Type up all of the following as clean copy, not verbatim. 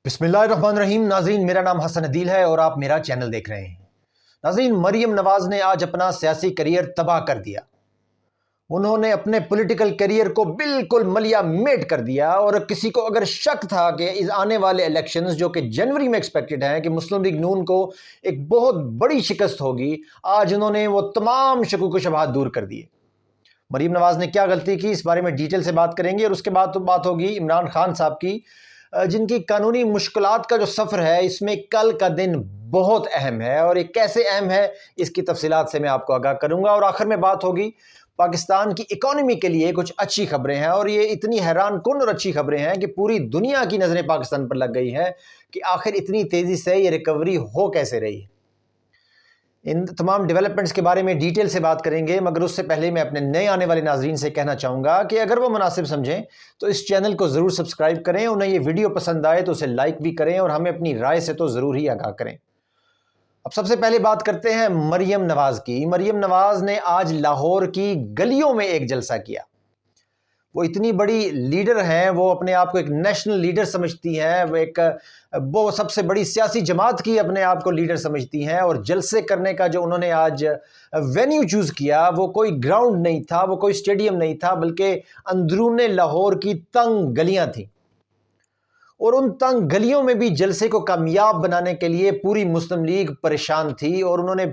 बिस्मिल्लाहिर्रहमानिर्रहीम। नाज़रीन, मेरा नाम हसन अदील है और आप मेरा चैनल देख रहे हैं। नाज़रीन, मरियम नवाज़ ने आज अपना सियासी करियर तबाह कर दिया। उन्होंने अपने पॉलिटिकल करियर को बिल्कुल मलिया मेट कर दिया और किसी को अगर शक था कि इस आने वाले इलेक्शंस जो कि जनवरी में एक्सपेक्टेड हैं कि मुस्लिम लीग नून को एक बहुत बड़ी शिकस्त होगी, आज उन्होंने वो तमाम शकूक व शुबहात दूर कर दिए। मरियम नवाज़ ने क्या गलती की, इस बारे में डिटेल से बात करेंगे। और उसके बाद तो बात होगी इमरान खान साहब की, जिनकी कानूनी मुश्किलात का जो सफ़र है इसमें कल का दिन बहुत अहम है और ये कैसे अहम है इसकी तफसीलात से मैं आपको आगाह करूंगा। और आखिर में बात होगी पाकिस्तान की इकॉनमी के लिए कुछ अच्छी खबरें हैं और ये इतनी हैरान कुन और अच्छी खबरें हैं कि पूरी दुनिया की नज़रें पाकिस्तान पर लग गई हैं कि आखिर इतनी तेज़ी से ये रिकवरी हो कैसे रही है। इन तमाम डेवलपमेंट्स के बारे में डिटेल से बात करेंगे, मगर उससे पहले मैं अपने नए आने वाले नाजरीन से कहना चाहूँगा कि अगर वो मुनासिब समझें तो इस चैनल को ज़रूर सब्सक्राइब करें, उन्हें ये वीडियो पसंद आए तो उसे लाइक भी करें और हमें अपनी राय से तो ज़रूर ही आगाह करें। अब सबसे पहले बात करते हैं मरियम नवाज़ की। मरियम नवाज़ ने आज लाहौर की गलियों में एक जलसा किया। वो इतनी बड़ी लीडर हैं, वो अपने आप को एक नेशनल लीडर समझती हैं, वो सबसे बड़ी सियासी जमात की अपने आप को लीडर समझती हैं। और जलसे करने का जो उन्होंने आज वेन्यू चूज़ किया वो कोई ग्राउंड नहीं था, वो कोई स्टेडियम नहीं था, बल्कि अंदरूने लाहौर की तंग गलियां थीं। और उन तंग गलियों में भी जलसे को कामयाब बनाने के लिए पूरी मुस्लिम लीग परेशान थी। और उन्होंने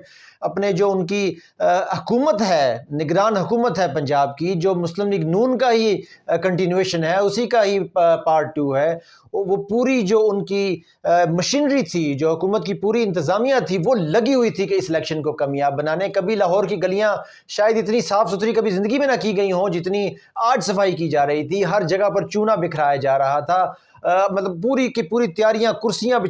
अपने जो उनकी हुकूमत है, निगरान हुकूमत है पंजाब की, जो मुस्लिम लीग नून का ही कंटिन्यूएशन है, उसी का ही पार्ट 2 है, वो पूरी जो उनकी मशीनरी थी, जो हुकूमत की पूरी इंतज़ामिया थी, वो लगी हुई थी कि इस इलेक्शन को कामयाब बनाने। कभी लाहौर की गलियां शायद इतनी साफ़ सुथरी कभी ज़िंदगी में ना की गई हों जितनी आज सफाई की जा रही थी। हर जगह पर चूना बिखराया जा रहा था, मतलब पूरी की पूरी तैयारियां, कुर्सियां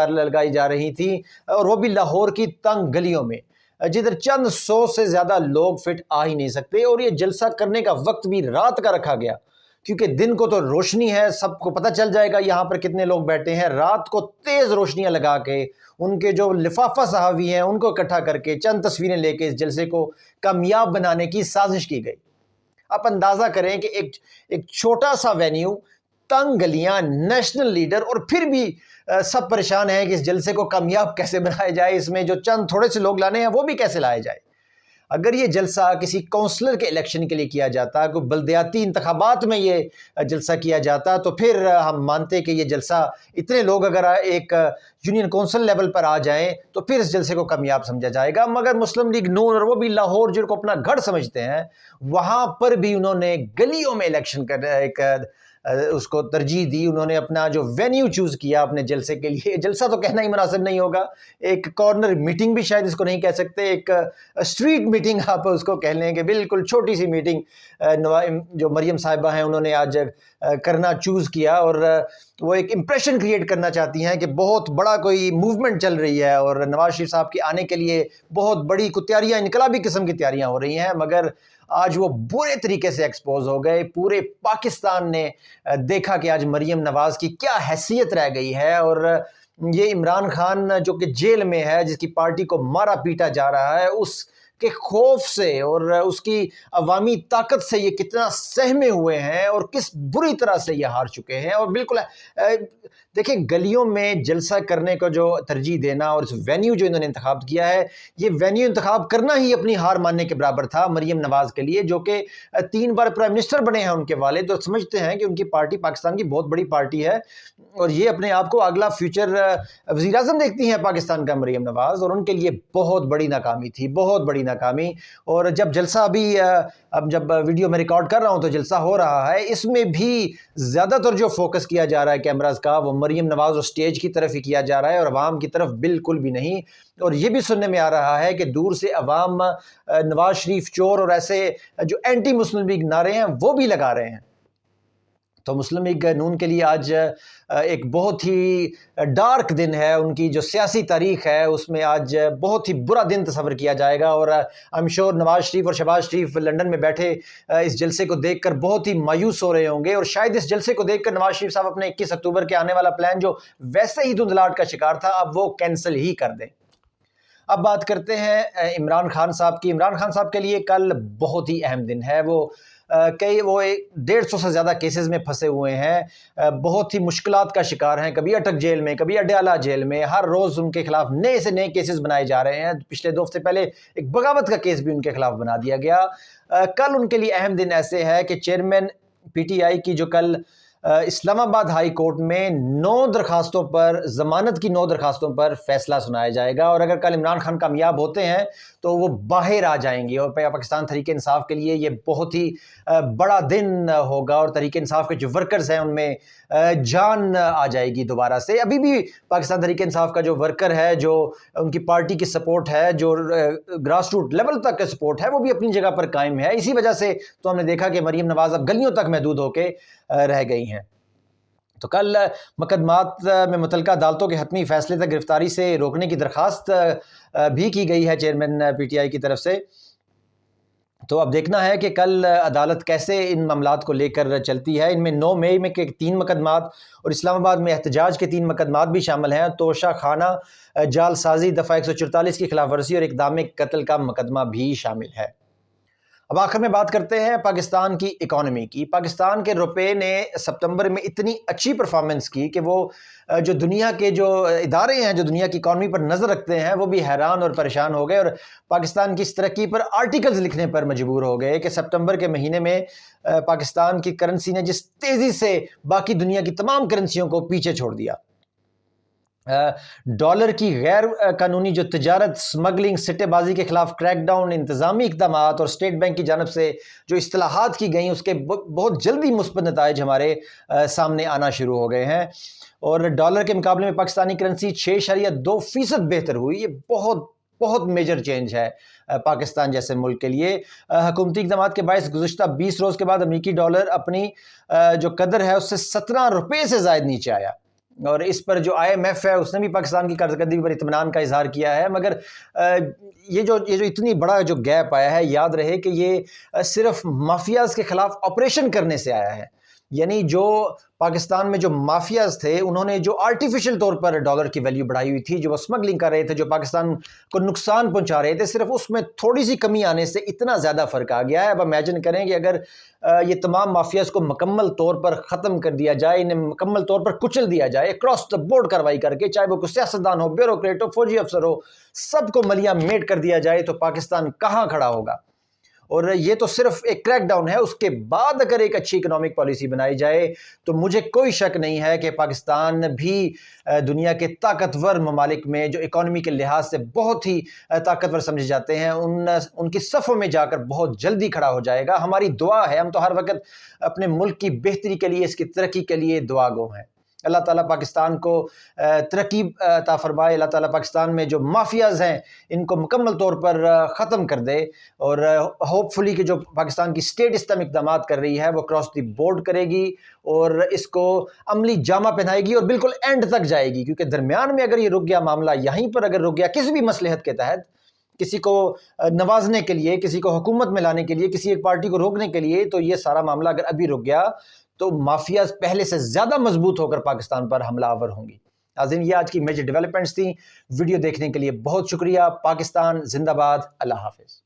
लगाई जा रही थी, और वो भी लाहौर की तंग गलियों में जिधर चंद 100 से ज़्यादा लोग फिट आ ही नहीं सकते। और ये जलसा करने का वक्त भी रात का रखा गया, क्योंकि दिन को तो रोशनी है, सबको पता चल जाएगा यहाँ पर कितने लोग बैठे हैं। रात को तेज़ रोशनियां लगा के उनके जो लिफाफा सहावी हैं उनको इकट्ठा करके चंद तस्वीरें लेके इस जलसे को कामयाब बनाने की साजिश की गई। आप अंदाज़ा करें कि एक छोटा सा वेन्यू, तंग गलियां, नेशनल लीडर, और फिर भी सब परेशान हैं कि इस जलसे को कामयाब कैसे बनाया जाए, इसमें जो चंद थोड़े से लोग लाने हैं वो भी कैसे लाए जाए। अगर ये जलसा किसी काउंसलर के इलेक्शन के लिए किया जाता, कोई बल्दियाती इंतखाबात में ये जलसा किया जाता, तो फिर हम मानते कि ये जलसा, इतने लोग अगर एक यूनियन काउंसिल लेवल पर आ जाएं तो फिर इस जलसे को कामयाब समझा जाएगा। मगर मुस्लिम लीग नून, और वो भी लाहौर जिनको अपना गढ़ समझते हैं, वहाँ पर भी उन्होंने गलियों में इलेक्शन कर उसको तरजीह दी। उन्होंने अपना जो वेन्यू चूज़ किया अपने जलसे के लिए, जलसा तो कहना ही मुनासिब नहीं होगा, एक कॉर्नर मीटिंग भी शायद इसको नहीं कह सकते, एक स्ट्रीट मीटिंग आप उसको कह लें कि बिल्कुल छोटी सी मीटिंग जो मरियम साहिबा हैं उन्होंने आज करना चूज़ किया। और वो एक इम्प्रेशन क्रिएट करना चाहती हैं कि बहुत बड़ा कोई मूवमेंट चल रही है और नवाज शरीफ साहब के आने के लिए बहुत बड़ी तैयारियाँ, इनकलाबी किस्म की तैयारियाँ हो रही हैं। मगर आज वो बुरे तरीके से एक्सपोज हो गए। पूरे पाकिस्तान ने देखा कि आज मरियम नवाज़ की क्या हैसियत रह गई है। और ये इमरान खान जो कि जेल में है, जिसकी पार्टी को मारा पीटा जा रहा है, उसके खौफ से और उसकी अवामी ताकत से ये कितना सहमे हुए हैं और किस बुरी तरह से ये हार चुके हैं। और बिल्कुल देखिए, गलियों में जलसा करने को जो तरजीह देना और इस वेन्यू जो इन्होंने इंतखाब किया है, ये वेन्यू इंतखाब करना ही अपनी हार मानने के बराबर था मरियम नवाज़ के लिए, जो कि 3 बार प्राइम मिनिस्टर बने हैं उनके वालिद, तो समझते हैं कि उनकी पार्टी पाकिस्तान की बहुत बड़ी पार्टी है और ये अपने आप को अगला फ्यूचर वज़ीर आज़म देखती हैं पाकिस्तान का मरियम नवाज़। और उनके लिए बहुत बड़ी नाकामी थी, बहुत बड़ी नाकामी। और जब जलसा अभी अब जब वीडियो में रिकॉर्ड कर रहा हूँ तो जलसा हो रहा है, इसमें भी ज़्यादातर जो फोकस किया जा रहा है कैमराज का, वो मरियम नवाज़ और स्टेज की तरफ ही किया जा रहा है और अवाम की तरफ बिल्कुल भी नहीं। और ये भी सुनने में आ रहा है कि दूर से अवाम नवाज शरीफ चोर और ऐसे जो एंटी मुस्लिम लीग नारे हैं वो भी लगा रहे हैं। तो मुस्लिम लीग नून के लिए आज एक बहुत ही डार्क दिन है, उनकी जो सियासी तारीख है उसमें आज बहुत ही बुरा दिन तस्वर किया जाएगा। और I am sure Nawaz Sharif और शहबाज शरीफ लंदन में बैठे इस जलसे को देखकर बहुत ही मायूस हो रहे होंगे। और शायद इस जलसे को देखकर नवाज शरीफ साहब अपने 21 अक्टूबर के आने वाला प्लान, जो वैसे ही धुंधलाहट का शिकार था, अब वो कैंसिल ही कर दें। अब बात करते हैं इमरान खान साहब की। इमरान खान साहब के लिए कल बहुत ही अहम दिन है। वो کئی وہ 150 سے زیادہ کیسز میں پھنسے ہوئے ہیں، بہت ہی مشکلات کا شکار ہیں، کبھی اٹک جیل میں، کبھی اڈیالہ جیل میں، ہر روز ان کے خلاف نئے سے نئے کیسز بنائے جا رہے ہیں۔ پچھلے 2 ہفتے پہلے ایک بغاوت کا کیس بھی ان کے خلاف بنا دیا گیا۔ کل ان کے لیے اہم دن ایسے ہے کہ چیئرمین پی ٹی آئی کی جو کل اسلام آباد ہائی کورٹ میں 9 درخواستوں پر، ضمانت کی 9 درخواستوں پر فیصلہ سنایا جائے گا، اور اگر کل عمران خان کامیاب ہوتے ہیں تو وہ باہر آ جائیں گے، اور پاکستان تحریک انصاف کے لیے یہ بہت ہی بڑا دن ہوگا، اور تحریک انصاف کے جو ورکرز ہیں ان میں جان آ جائے گی دوبارہ سے۔ ابھی بھی پاکستان تحریک انصاف کا جو ورکر ہے، جو ان کی پارٹی کی سپورٹ ہے، جو گراس روٹ لیول تک کا سپورٹ ہے، وہ بھی اپنی جگہ پر قائم ہے۔ اسی وجہ سے تو ہم نے دیکھا کہ مریم نواز اب گلیوں تک محدود ہو کے رہ گئی ہیں۔ تو کل مقدمات میں متعلقہ عدالتوں کے حتمی فیصلے تک گرفتاری سے روکنے کی درخواست بھی کی گئی ہے چیئرمین پی ٹی آئی کی طرف سے۔ تو اب دیکھنا ہے کہ کل عدالت کیسے ان معاملات کو لے کر چلتی ہے۔ ان میں 9 مئی میں کے 3 مقدمات اور اسلام آباد میں احتجاج کے 3 مقدمات بھی شامل ہیں۔ توشہ خانہ جال سازی دفعہ 144 کی خلاف ورزی اور اقدام قتل کا مقدمہ بھی شامل ہے۔ اب آخر میں بات کرتے ہیں پاکستان کی اکانومی کی۔ پاکستان کے روپے نے ستمبر میں اتنی اچھی پرفارمنس کی کہ وہ جو دنیا کے جو ادارے ہیں جو دنیا کی اکانومی پر نظر رکھتے ہیں وہ بھی حیران اور پریشان ہو گئے، اور پاکستان کی اس ترقی پر آرٹیکلز لکھنے پر مجبور ہو گئے کہ ستمبر کے مہینے میں پاکستان کی کرنسی نے جس تیزی سے باقی دنیا کی تمام کرنسیوں کو پیچھے چھوڑ دیا۔ ڈالر کی غیر قانونی جو تجارت، سمگلنگ، سٹے بازی کے خلاف کریک ڈاؤن، انتظامی اقدامات اور اسٹیٹ بینک کی جانب سے جو اصلاحات کی گئیں اس کے بہت جلدی مثبت نتائج ہمارے سامنے آنا شروع ہو گئے ہیں، اور ڈالر کے مقابلے میں پاکستانی کرنسی 6.2% بہتر ہوئی۔ یہ بہت میجر چینج ہے پاکستان جیسے ملک کے لیے۔ حکومتی اقدامات کے باعث گزشتہ 20 روز کے بعد امریکی ڈالر اپنی جو قدر ہے اس سے 17 روپے سے زائد نیچے آیا، اور اس پر جو آئی ایم ایف ہے اس نے بھی پاکستان کی کارکردگی پر اطمینان کا اظہار کیا ہے۔ مگر یہ جو اتنی بڑا جو گیپ آیا ہے، یاد رہے کہ یہ صرف مافیاز کے خلاف آپریشن کرنے سے آیا ہے، یعنی جو پاکستان میں جو مافیاز تھے انہوں نے جو آرٹیفیشل طور پر ڈالر کی ویلیو بڑھائی ہوئی تھی، جو وہ اسمگلنگ کر رہے تھے، جو پاکستان کو نقصان پہنچا رہے تھے، صرف اس میں تھوڑی سی کمی آنے سے اتنا زیادہ فرق آ گیا ہے۔ اب امیجن کریں کہ اگر یہ تمام مافیاز کو مکمل طور پر ختم کر دیا جائے، انہیں مکمل طور پر کچل دیا جائے، اکراس دا بورڈ کارروائی کر کے، چاہے وہ کوئی سیاستدان ہو، بیوروکریٹ ہو، فوجی افسر ہو، سب کو ملیاں میٹ کر دیا جائے تو پاکستان کہاں کھڑا ہوگا؟ اور یہ تو صرف ایک کریک ڈاؤن ہے، اس کے بعد اگر ایک اچھی اکنامک پالیسی بنائی جائے تو مجھے کوئی شک نہیں ہے کہ پاکستان بھی دنیا کے طاقتور ممالک میں جو اکانومی کے لحاظ سے بہت ہی طاقتور سمجھے جاتے ہیں ان کی صفوں میں جا کر بہت جلدی کھڑا ہو جائے گا۔ ہماری دعا ہے، ہم تو ہر وقت اپنے ملک کی بہتری کے لیے، اس کی ترقی کے لیے دعا گو ہیں۔ اللہ تعالیٰ پاکستان کو ترقی عطا فرمائے، اللہ تعالیٰ پاکستان میں جو مافیاز ہیں ان کو مکمل طور پر ختم کر دے، اور ہوپ فلی کہ جو پاکستان کی اسٹیٹ اس طرح اقدامات کر رہی ہے وہ کراس دی بورڈ کرے گی اور اس کو عملی جامہ پہنائے گی اور بالکل اینڈ تک جائے گی، کیونکہ درمیان میں اگر یہ رک گیا معاملہ، یہیں پر اگر رک گیا کسی بھی مصلحت کے تحت، کسی کو نوازنے کے لیے، کسی کو حکومت میں لانے کے لیے، کسی ایک پارٹی کو روکنے کے لیے، تو یہ سارا معاملہ اگر ابھی رک گیا تو مافیاز پہلے سے زیادہ مضبوط ہو کر پاکستان پر حملہ آور ہوں گی۔ ناظرین، یہ آج کی میجر ڈیولپمنٹس تھیں۔ ویڈیو دیکھنے کے لیے بہت شکریہ۔ پاکستان زندہ باد۔ اللہ حافظ۔